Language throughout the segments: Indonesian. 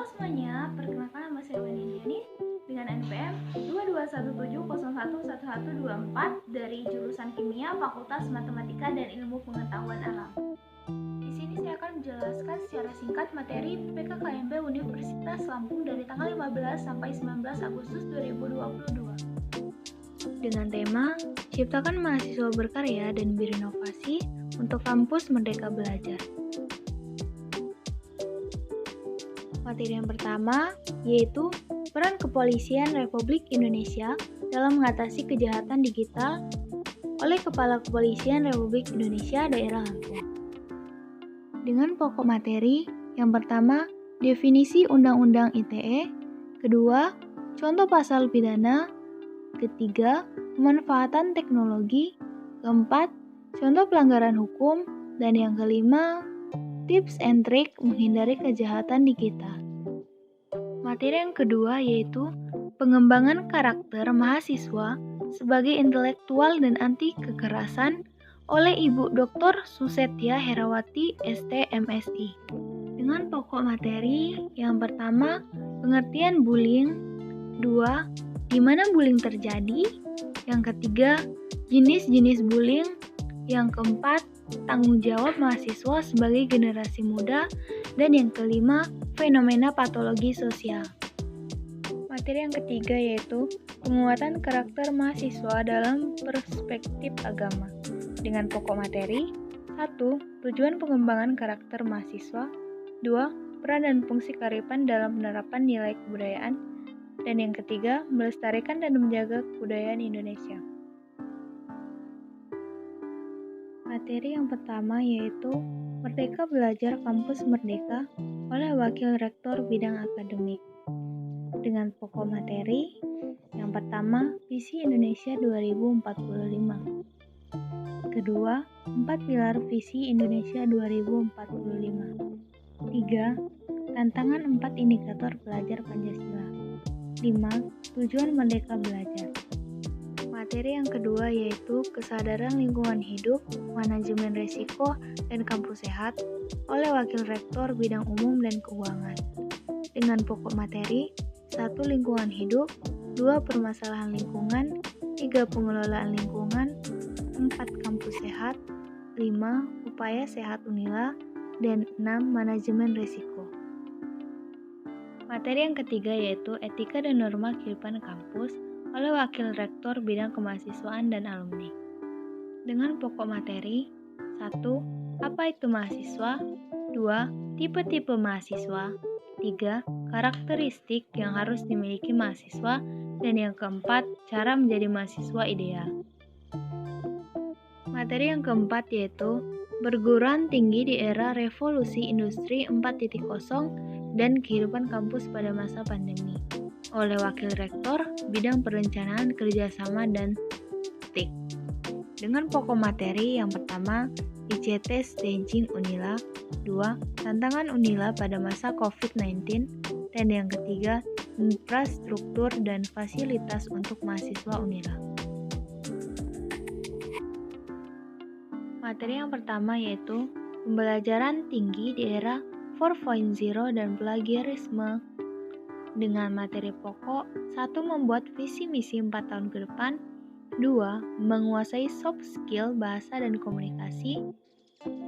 Halo semuanya, perkenalkan nama saya Wani Indiani dengan NPM 2217011124 dari jurusan Kimia, Fakultas Matematika dan Ilmu Pengetahuan Alam. Di sini saya akan menjelaskan secara singkat materi PKKMB Universitas Lampung dari tanggal 15 sampai 19 Agustus 2022. Dengan tema Ciptakan Mahasiswa Berkarya dan Berinovasi untuk Kampus Merdeka Belajar. Materi yang pertama yaitu peran Kepolisian Republik Indonesia dalam mengatasi kejahatan digital oleh Kepala Kepolisian Republik Indonesia Daerah Lampung. Dengan pokok materi, yang pertama definisi Undang-Undang ITE, kedua contoh pasal pidana, ketiga pemanfaatan teknologi, keempat contoh pelanggaran hukum, dan yang kelima tips and trik menghindari kejahatan digital. Materi yang kedua yaitu pengembangan karakter mahasiswa sebagai intelektual dan anti kekerasan oleh Ibu Dr. Susetya Herawati ST MSI. Dengan pokok materi yang pertama pengertian bullying, dua di mana bullying terjadi, yang ketiga jenis-jenis bullying, yang keempat tanggung jawab mahasiswa sebagai generasi muda, dan yang kelima, fenomena patologi sosial. Materi yang ketiga yaitu penguatan karakter mahasiswa dalam perspektif agama. Dengan pokok materi, 1. Tujuan pengembangan karakter mahasiswa, 2. Peran dan fungsi kearifan dalam penerapan nilai kebudayaan, dan yang ketiga, melestarikan dan menjaga kebudayaan Indonesia. Materi yang pertama yaitu Merdeka Belajar Kampus Merdeka oleh Wakil Rektor Bidang Akademik. Dengan pokok materi, yang pertama Visi Indonesia 2045. Kedua, 4 pilar Visi Indonesia 2045. 3. Tantangan 4 indikator belajar Pancasila. 5. Tujuan Merdeka Belajar. Materi yang kedua yaitu kesadaran lingkungan hidup, manajemen risiko, dan kampus sehat oleh Wakil Rektor Bidang Umum dan Keuangan. Dengan pokok materi, 1. Lingkungan hidup, 2. Permasalahan lingkungan, 3. Pengelolaan lingkungan, 4. Kampus sehat, 5. Upaya sehat Unila, dan 6. Manajemen risiko. Materi yang ketiga yaitu etika dan norma kehidupan kampus oleh Wakil Rektor Bidang Kemahasiswaan dan Alumni. Dengan pokok materi, 1. Apa itu mahasiswa? 2. Tipe-tipe mahasiswa, 3. Karakteristik yang harus dimiliki mahasiswa, dan yang keempat, cara menjadi mahasiswa ideal. Materi yang keempat yaitu perguruan tinggi di era revolusi industri 4.0 dan kehidupan kampus pada masa pandemi oleh Wakil Rektor Bidang Perencanaan Kerjasama dan TIK. Dengan pokok materi yang pertama, ICT Staging Unila, 2. Tantangan Unila pada masa COVID-19, dan yang ketiga, infrastruktur dan fasilitas untuk mahasiswa Unila. Materi yang pertama yaitu pembelajaran tinggi di era 4.0 dan plagiarisme. Dengan materi pokok, 1. Membuat visi misi 4 tahun ke depan, 2. Menguasai soft skill bahasa dan komunikasi,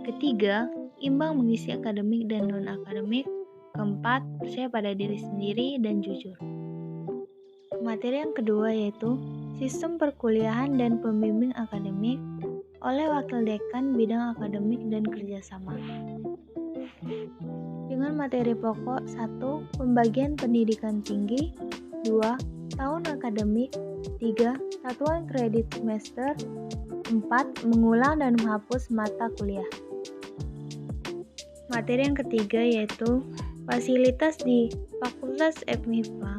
ketiga, imbang mengisi akademik dan non-akademik, keempat, percaya pada diri sendiri dan jujur. Materi yang kedua yaitu sistem perkuliahan dan pembimbing akademik oleh Wakil Dekan Bidang Akademik dan Kerjasama. Dengan materi pokok 1. Pembagian pendidikan tinggi, 2. Tahun akademik, 3. Satuan kredit semester, 4. Mengulang dan menghapus mata kuliah. Materi yang ketiga yaitu fasilitas di Fakultas FMIPA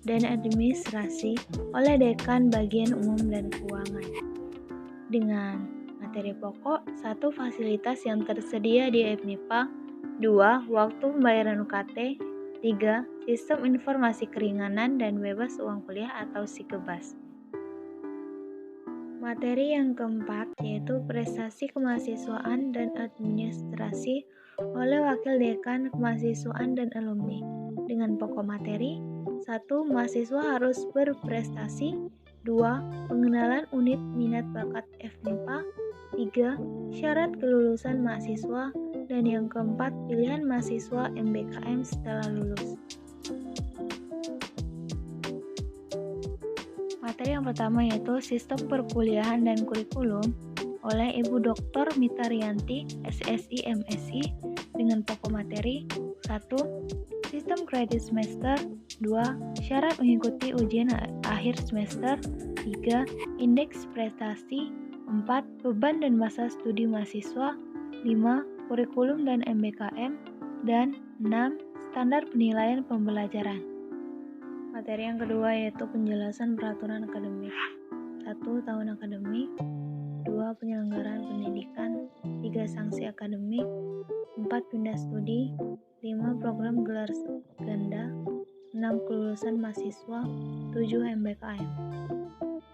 dan Administrasi oleh Dekan Bagian Umum dan Keuangan. Dengan materi pokok 1. Fasilitas yang tersedia di FMIPA, 2. Waktu pembayaran UKT, 3. Sistem informasi keringanan dan bebas uang kuliah atau SIKEBAS. Materi yang keempat yaitu prestasi kemahasiswaan dan administrasi oleh Wakil Dekan Kemahasiswaan dan Alumni. dengan pokok materi. 1. Mahasiswa harus berprestasi. 2. Pengenalan unit minat bakat FMIPA. 3. Syarat kelulusan mahasiswa. Dan yang keempat, pilihan mahasiswa MBKM setelah lulus. Materi yang pertama yaitu Sistem Perkuliahan dan Kurikulum oleh Ibu Dr. Mita Rianti, SSI MSI, dengan pokok materi. 1. Sistem kredit semester. 2. Syarat mengikuti ujian akhir semester. 3. Indeks prestasi. 4. Beban dan masa studi mahasiswa. 5. Kurikulum dan MBKM. Dan 6. Standar penilaian pembelajaran. Materi yang kedua yaitu penjelasan peraturan akademik. 1. Tahun akademik. 2. Penyelenggaraan pendidikan. 3. Sanksi akademik. 4. Pindah studi. 5. Program gelar ganda. 6. Kelulusan mahasiswa. 7. MBKM.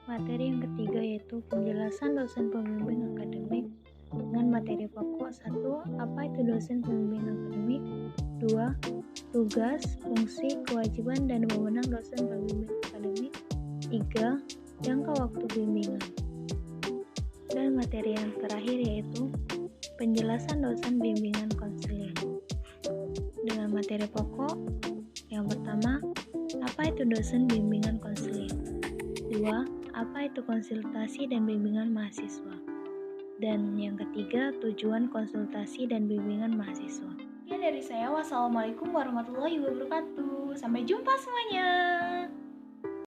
Materi yang ketiga yaitu penjelasan dosen pembimbing akademik dengan materi pokok. 1. Apa itu dosen pembimbing akademik? 2. Tugas, fungsi, kewajiban, dan wewenang dosen pembimbing akademik. 3. Jangka waktu bimbingan. Dan materi yang terakhir yaitu penjelasan dosen bimbingan konseling. Dengan materi pokok, yang pertama, apa itu dosen bimbingan konseling? 2. Apa itu konsultasi dan bimbingan mahasiswa? Dan yang ketiga, tujuan konsultasi dan bimbingan mahasiswa. Ya dari saya, wassalamualaikum warahmatullahi wabarakatuh. Sampai jumpa semuanya.